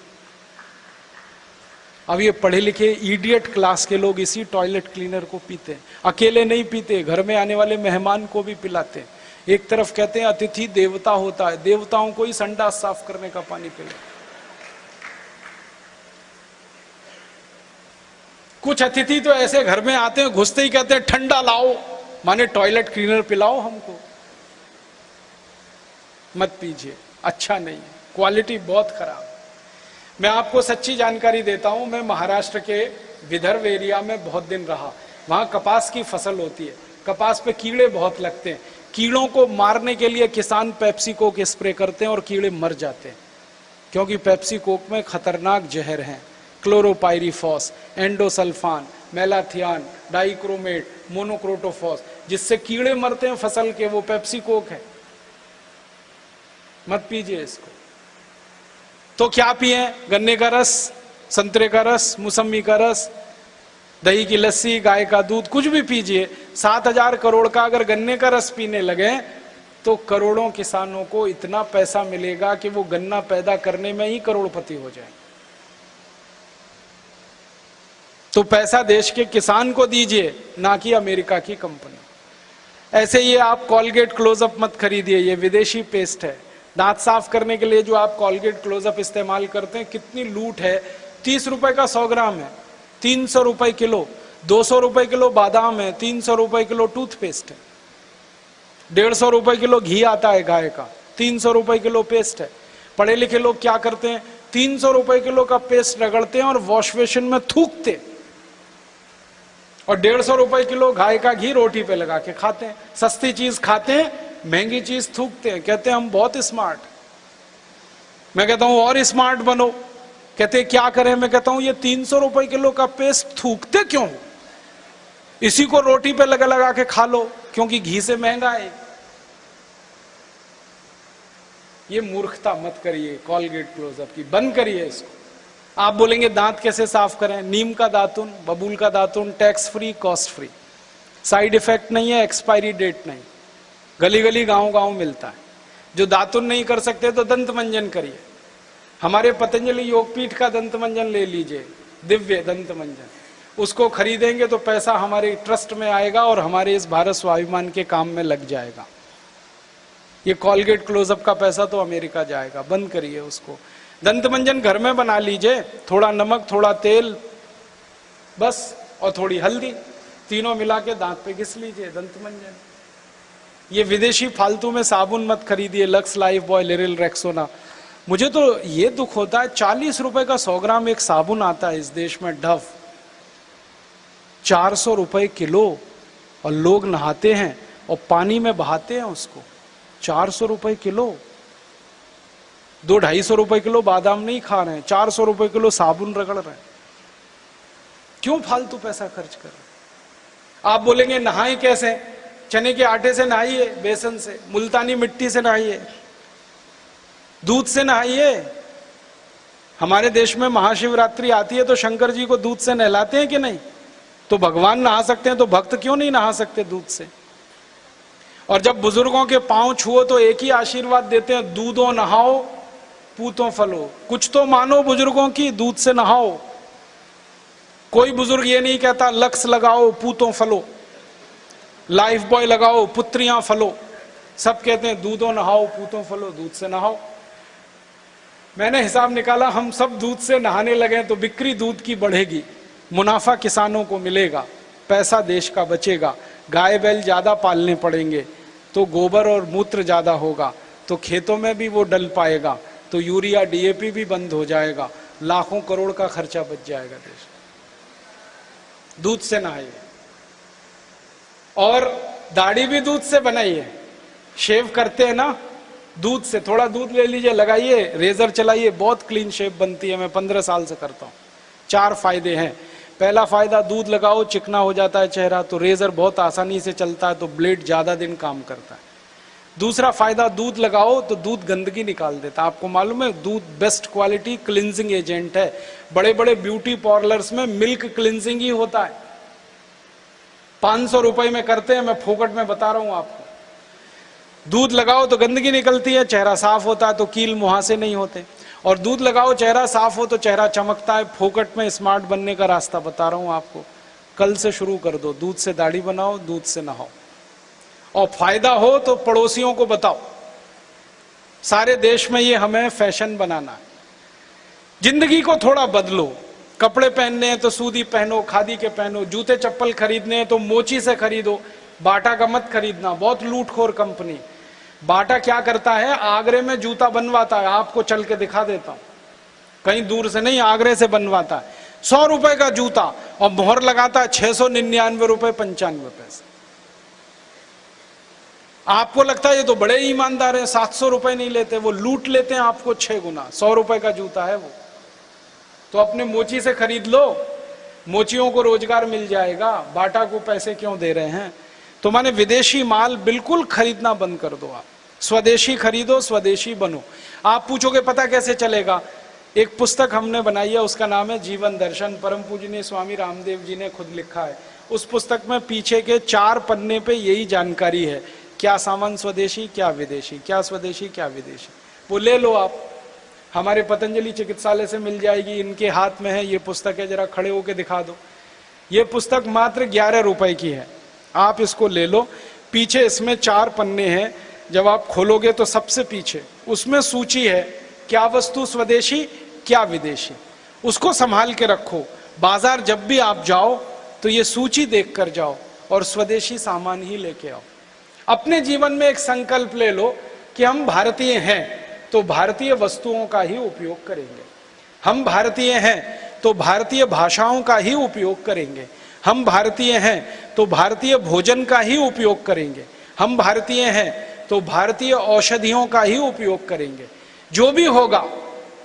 अब ये पढ़े लिखे इडियट क्लास के लोग इसी टॉयलेट क्लीनर को पीते हैं। अकेले नहीं पीते, घर में आने वाले मेहमान को भी पिलाते हैं। एक तरफ कहते हैं अतिथि देवता होता है, देवताओं को ही संडास साफ करने का पानी पिलाते। कुछ अतिथि तो ऐसे घर में आते हैं, घुसते ही कहते हैं ठंडा लाओ, माने टॉयलेट क्लीनर पिलाओ हमको। मत पीजिए, अच्छा नहीं है, क्वालिटी बहुत खराब। मैं आपको सच्ची जानकारी देता हूं, मैं महाराष्ट्र के विदर्भ एरिया में बहुत दिन रहा। वहां कपास की फसल होती है, कपास पे कीड़े बहुत लगते हैं। कीड़ों को मारने के लिए किसान पेप्सी कोक स्प्रे करते हैं और कीड़े मर जाते हैं। क्योंकि पेप्सी कोक में खतरनाक जहर हैं, chlorpyrifos, endosulfan, malathion, dichromate, monocrotophos, जिससे कीड़े मरते हैं फसल के, वो पेप्सी कोक है। मत पीजिए इसको। तो क्या पिए? गन्ने का रस, संतरे का रस, मौसमी का रस, दही की लस्सी, गाय का दूध, कुछ भी पीजिए। 7,000 करोड़ का अगर गन्ने का रस पीने लगे तो करोड़ों किसानों को इतना पैसा मिलेगा कि वो गन्ना पैदा करने में ही करोड़पति हो जाए। तो पैसा देश के किसान को दीजिए, ना कि अमेरिका की कंपनी। ऐसे ही आप कॉलगेट क्लोजअप मत खरीदिए, ये विदेशी पेस्ट है। दांत साफ करने के लिए जो आप कॉलगेट क्लोजअप इस्तेमाल करते हैं, कितनी लूट है। 30 रुपए का 100 ग्राम है, 300 रुपए किलो। 200 रुपए किलो बादाम है, 300 रुपए किलो टूथपेस्ट है। 150 रुपए किलो घी आता है गाय का, 300 रुपए किलो पेस्ट है। पढ़े लिखे लोग क्या करते हैं? 300 रुपए किलो का पेस्ट रगड़ते हैं और वॉश बेसिन में थूकते, और 150 रुपए किलो गाय का घी रोटी पे लगा के खाते हैं। सस्ती चीज खाते हैं, महंगी चीज थूकते हैं। कहते हैं हम बहुत स्मार्ट। मैं कहता हूं और स्मार्ट बनो। कहते हैं क्या करें? मैं कहता हूं ये 300 रुपए किलो का पेस्ट थूकते क्यों? इसी को रोटी पे लगा लगा के खा लो, क्योंकि घी से महंगा है। ये मूर्खता मत करिए कॉलगेट क्लोजअप की, बंद करिए इसको। आप बोलेंगे दांत कैसे साफ करें? नीम का दातुन, बबूल का दातुन, tax free, cost free, side effect नहीं है, एक्सपायरी डेट नहीं, गली गली गांव गांव मिलता है। जो दातुन नहीं कर सकते तो दंत मंजन करिए। हमारे पतंजलि योगपीठ का दंत मंजन ले लीजिए, दिव्य दंत मंजन। उसको खरीदेंगे तो पैसा हमारे ट्रस्ट में आएगा और हमारे इस भारत स्वाभिमान के काम में लग जाएगा। ये कॉलगेट क्लोजअप का पैसा तो अमेरिका जाएगा। बंद करिए उसको। दंत मंजन घर में बना लीजिए, थोड़ा नमक, थोड़ा तेल बस, और थोड़ी हल्दी, तीनों मिला के दांत पे घिस लीजिए, दंत मंजन। ये विदेशी फालतू में साबुन मत खरीदिए, lux, life boy, Liril, Rexona. मुझे तो ये दुख होता है, 40 रुपए का 100 ग्राम एक साबुन आता है इस देश में, डव, 400 रुपए किलो, और लोग नहाते हैं और पानी में बहाते हैं उसको। 400 रुपए किलो। 200-250 रुपए किलो बादाम नहीं खा रहे हैं, 400 रुपए किलो साबुन रगड़ रहे हैं। क्यों फालतू पैसा खर्च कर रहे हैं? आप बोलेंगे नहाएं कैसे? चने के आटे से नहाइए, बेसन से, मुल्तानी मिट्टी से नहाइए, दूध से नहाइए। हमारे देश में महाशिवरात्रि आती है तो शंकर जी को दूध से नहलाते हैं कि नहीं? तो भगवान नहा सकते हैं तो भक्त क्यों नहीं नहा सकते दूध से? और जब बुजुर्गों के पांव छुओ तो एक ही आशीर्वाद देते हैं, दूधो नहाओ पूतों फलो। कुछ तो मानो बुजुर्गों की, दूध से नहाओ। कोई बुजुर्ग ये नहीं कहता लक्स लगाओ पूतों फलो, लाइफ बॉय लगाओ पुत्रियां फलो। सब कहते हैं दूधो नहाओ पूतों फलो, दूध से नहाओ। मैंने हिसाब निकाला, हम सब दूध से नहाने लगे तो बिक्री दूध की बढ़ेगी, मुनाफा किसानों को मिलेगा, पैसा देश का बचेगा। गाय बैल ज्यादा पालने पड़ेंगे तो गोबर और मूत्र ज्यादा होगा, तो खेतों में भी वो डल पाएगा, तो यूरिया डीएपी भी बंद हो जाएगा, लाखों करोड़ का खर्चा बच जाएगा देश। दूध से नहाइए, और दाढ़ी भी दूध से बनाइए। शेव करते हैं ना दूध से, थोड़ा दूध ले लीजिए, लगाइए, रेजर चलाइए, बहुत क्लीन शेव बनती है। मैं 15 साल से करता हूं। 4 फायदे हैं। पहला फायदा, दूध लगाओ चिकना हो जाता है चेहरा, तो रेजर बहुत आसानी से चलता है, तो ब्लेड ज्यादा दिन काम करता है। दूसरा फायदा, दूध लगाओ तो दूध गंदगी निकाल देता है। आपको मालूम है दूध बेस्ट क्वालिटी क्लिनजिंग एजेंट है। बड़े बड़े ब्यूटी पार्लर्स में मिल्क क्लिनजिंग ही होता है, 500 रुपए में करते हैं। मैं फोकट में बता रहा हूं आपको। दूध लगाओ तो गंदगी निकलती है, चेहरा साफ होता है, तो कील मुहासे नहीं होते। और दूध लगाओ, चेहरा साफ हो तो चेहरा चमकता है। फोकट में स्मार्ट बनने का रास्ता बता रहा हूं आपको। कल से शुरू कर दो, दूध से दाढ़ी बनाओ, दूध से नहाओ, और फायदा हो तो पड़ोसियों को बताओ। सारे देश में ये हमें फैशन बनाना है। जिंदगी को थोड़ा बदलो। कपड़े पहनने हैं तो सूदी पहनो, खादी के पहनो। जूते चप्पल खरीदने हैं तो मोची से खरीदो, बाटा का मत खरीदना, बहुत लूटखोर कंपनी। बाटा क्या करता है, आगरे में जूता बनवाता है, आपको चल के दिखा देता हूं, कहीं दूर से नहीं, आगरे से बनवाता है। 100 रुपए का जूता, और मोहर लगाता है 699 रुपए 95 पैसे। आपको लगता है ये तो बड़े ईमानदार हैं, 700 रुपए नहीं लेते, वो लूट लेते हैं आपको 6 गुना। 100 रुपए का जूता है वो, तो अपने मोची से खरीद लो, मोचियों को रोजगार मिल जाएगा, बाटा को पैसे क्यों दे रहे हैं? तो माने विदेशी माल बिल्कुल खरीदना बंद कर दो, आप स्वदेशी खरीदो, स्वदेशी बनो। आप पूछोगे पता कैसे चलेगा? एक पुस्तक हमने बनाई है, उसका नाम है जीवन दर्शन, परम पूजनीय स्वामी रामदेव जी ने खुद लिखा है। उस पुस्तक में पीछे के 4 पन्ने पे यही जानकारी है, क्या सामान स्वदेशी, क्या विदेशी, क्या स्वदेशी, क्या विदेशी। वो ले लो आप, हमारे पतंजलि चिकित्सालय से मिल जाएगी, इनके हाथ में है ये पुस्तक है, जरा खड़े होके दिखा दो। ये पुस्तक मात्र 11 रुपए की है, आप इसको ले लो। पीछे इसमें 4 पन्ने हैं, जब आप खोलोगे तो सबसे पीछे उसमें सूची है, क्या वस्तु स्वदेशी, क्या विदेशी। उसको संभाल के रखो, बाजार जब भी आप जाओ तो ये सूची देख कर जाओ और स्वदेशी सामान ही लेके आओ। अपने जीवन में एक संकल्प ले लो कि हम भारतीय हैं तो भारतीय वस्तुओं का ही उपयोग करेंगे, हम भारतीय हैं तो भारतीय भाषाओं का ही उपयोग करेंगे, हम भारतीय हैं तो भारतीय भोजन का ही उपयोग करेंगे, हम भारतीय हैं तो भारतीय औषधियों का ही उपयोग करेंगे। जो भी होगा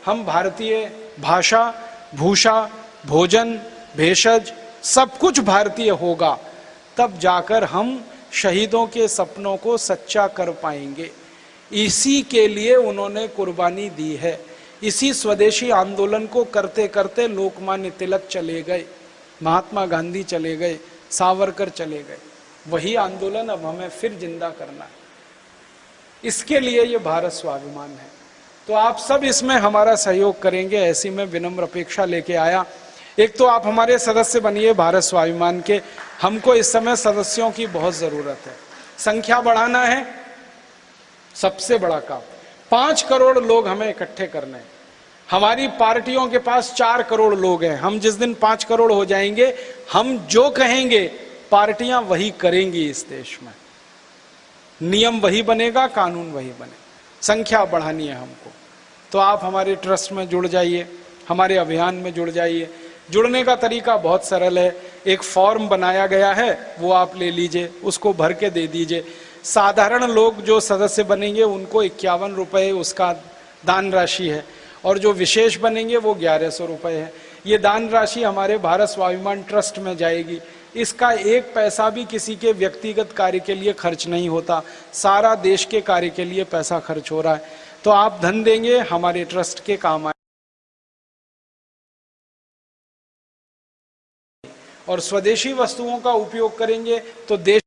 हम भारतीय भाषा, भूषा, भोजन, भेषज सब कुछ भारतीय होगा, तब जाकर हम शहीदों के सपनों को सच्चा कर पाएंगे। इसी के लिए उन्होंने कुर्बानी दी है। इसी स्वदेशी आंदोलन को करते करते लोकमान्य तिलक चले गए, महात्मा गांधी चले गए, सावरकर चले गए। वही आंदोलन अब हमें फिर जिंदा करना है। इसके लिए ये भारत स्वाभिमान है। तो आप सब इसमें हमारा सहयोग करेंगे, ऐसी मैं विनम्र अपेक्षा लेके आया। एक तो आप हमारे सदस्य बनिए भारत स्वाभिमान के, हमको इस समय सदस्यों की बहुत जरूरत है। संख्या बढ़ाना है सबसे बड़ा काम। 5 करोड़ लोग हमें इकट्ठे करने हैं। हमारी पार्टियों के पास 4 करोड़ लोग हैं। हम जिस दिन 5 करोड़ हो जाएंगे, हम जो कहेंगे पार्टियां वही करेंगी। इस देश में नियम वही बनेगा, कानून वही बनेगा। संख्या बढ़ानी है हमको, तो आप हमारे ट्रस्ट में जुड़ जाइए, हमारे अभियान में जुड़ जाइए। जुड़ने का तरीका बहुत सरल है, एक फॉर्म बनाया गया है, वो आप ले लीजिए, उसको भर के दे दीजिए। साधारण लोग जो सदस्य बनेंगे उनको 51 रुपये उसका दान राशि है, और जो विशेष बनेंगे वो 1100 रुपये है। ये दान राशि हमारे भारत स्वाभिमान ट्रस्ट में जाएगी। इसका 1 पैसा भी किसी के व्यक्तिगत कार्य के लिए खर्च नहीं होता, सारा देश के कार्य के लिए पैसा खर्च हो रहा है। तो आप धन देंगे, हमारे ट्रस्ट के काम आए। और स्वदेशी वस्तुओं का उपयोग करेंगे तो देश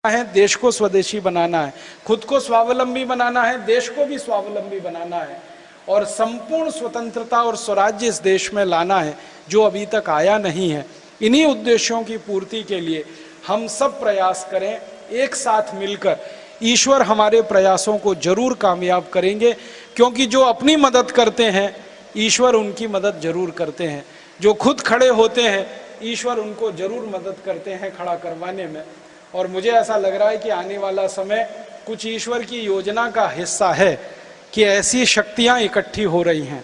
है, देश को स्वदेशी बनाना है, खुद को स्वावलंबी बनाना है, देश को भी स्वावलंबी बनाना है, और संपूर्ण स्वतंत्रता और स्वराज्य इस देश में लाना है जो अभी तक आया नहीं है। इन्हीं उद्देश्यों की पूर्ति के लिए हम सब प्रयास करें, एक साथ मिलकर। ईश्वर हमारे प्रयासों को जरूर कामयाब करेंगे, क्योंकि जो अपनी मदद करते हैं ईश्वर उनकी मदद जरूर करते हैं। जो खुद खड़े होते हैं ईश्वर उनको जरूर मदद करते हैं खड़ा करवाने में। और मुझे ऐसा लग रहा है कि आने वाला समय कुछ ईश्वर की योजना का हिस्सा है कि ऐसी शक्तियां इकट्ठी हो रही हैं।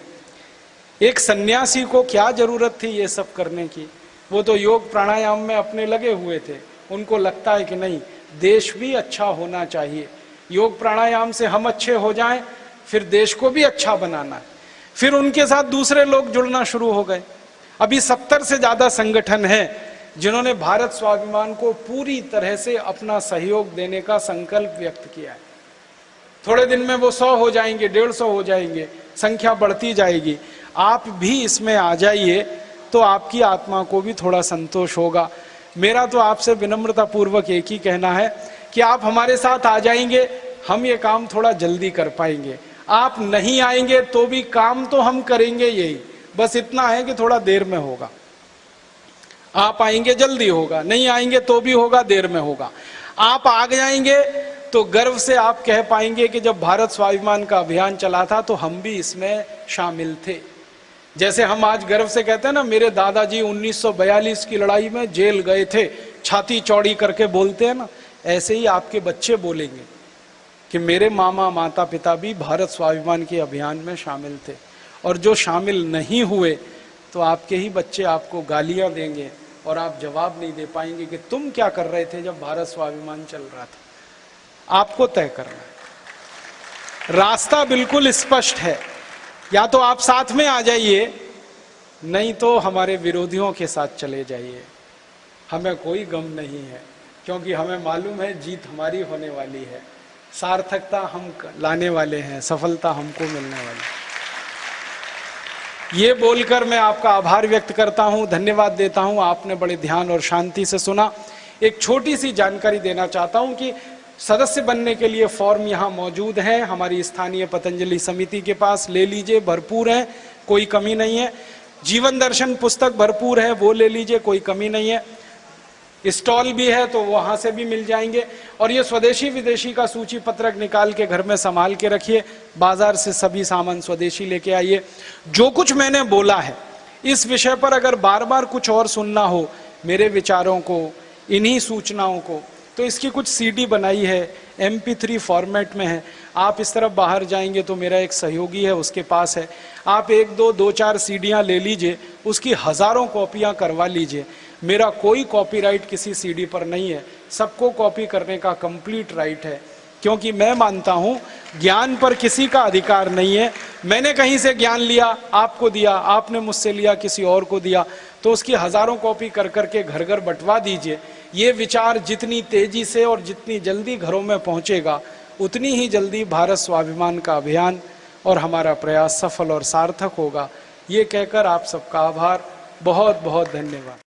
एक सन्यासी को क्या जरूरत थी ये सब करने की? वो तो योग प्राणायाम में अपने लगे हुए थे। उनको लगता है कि नहीं, देश भी अच्छा होना चाहिए, योग प्राणायाम से हम अच्छे हो जाएं, फिर देश को भी अच्छा बनाना है। फिर उनके साथ दूसरे लोग जुड़ना शुरू हो गए। अभी 70 से ज्यादा संगठन हैं जिन्होंने भारत स्वाभिमान को पूरी तरह से अपना सहयोग देने का संकल्प व्यक्त किया है। थोड़े दिन में वो 100 हो जाएंगे, 150 हो जाएंगे, संख्या बढ़ती जाएगी। आप भी इसमें आ जाइए तो आपकी आत्मा को भी थोड़ा संतोष होगा। मेरा तो आपसे विनम्रता पूर्वक एक ही कहना है कि आप हमारे साथ आ जाएंगे, हम ये काम थोड़ा जल्दी कर पाएंगे। आप नहीं आएंगे तो भी काम तो हम करेंगे यही, बस इतना है कि थोड़ा देर में होगा। आप आएंगे जल्दी होगा, नहीं आएंगे तो भी होगा, देर में होगा। आप आ जाएंगे तो गर्व से आप कह पाएंगे कि जब भारत स्वाभिमान का अभियान चला था तो हम भी इसमें शामिल थे। जैसे हम आज गर्व से कहते हैं ना, मेरे दादाजी 1942 की लड़ाई में जेल गए थे, छाती चौड़ी करके बोलते हैं ना, ऐसे ही आपके बच्चे बोलेंगे कि मेरे मामा माता पिता भी भारत स्वाभिमान के अभियान में शामिल थे। और जो शामिल नहीं हुए तो आपके ही बच्चे आपको गालियां देंगे और आप जवाब नहीं दे पाएंगे कि तुम क्या कर रहे थे जब भारत स्वाभिमान चल रहा था। आपको तय करना है, रास्ता बिल्कुल स्पष्ट है, या तो आप साथ में आ जाइए, नहीं तो हमारे विरोधियों के साथ चले जाइए। हमें कोई गम नहीं है, क्योंकि हमें मालूम है जीत हमारी होने वाली है, सार्थकता हम लाने वाले हैं, सफलता हमको मिलने वाली है। ये बोलकर मैं आपका आभार व्यक्त करता हूं, धन्यवाद देता हूं, आपने बड़े ध्यान और शांति से सुना। एक छोटी सी जानकारी देना चाहता हूं कि सदस्य बनने के लिए फॉर्म यहाँ मौजूद हैं हमारी स्थानीय पतंजलि समिति के पास, ले लीजिए, भरपूर है, कोई कमी नहीं है। जीवन दर्शन पुस्तक भरपूर है, वो ले लीजिए, कोई कमी नहीं है। स्टॉल भी है तो वहां से भी मिल जाएंगे। और ये स्वदेशी विदेशी का सूची पत्रक निकाल के घर में संभाल के रखिए, बाजार से सभी सामान स्वदेशी लेके आइए। जो कुछ मैंने बोला है इस विषय पर अगर बार बार कुछ और सुनना हो, मेरे विचारों को, इन्हीं सूचनाओं को, तो इसकी कुछ सीडी बनाई है, MP3 फॉर्मेट में है। आप इस तरफ बाहर जाएंगे तो मेरा एक सहयोगी है, उसके पास है। आप 1, 2, 2-4 सीडियां ले लीजिए, उसकी हजारों कॉपियां करवा लीजिए। मेरा कोई कॉपीराइट किसी सीडी पर नहीं है, सबको कॉपी करने का कंप्लीट राइट है, क्योंकि मैं मानता हूं ज्ञान पर किसी का अधिकार नहीं है। मैंने कहीं से ज्ञान लिया, आपको दिया, आपने मुझसे लिया, किसी और को दिया, तो उसकी हजारों कॉपी कर करके घर घर बंटवा दीजिए। ये विचार जितनी तेजी से और जितनी जल्दी घरों में पहुंचेगा, उतनी ही जल्दी भारत स्वाभिमान का अभियान और हमारा प्रयास सफल और सार्थक होगा। ये कहकर आप सबका आभार, बहुत बहुत धन्यवाद।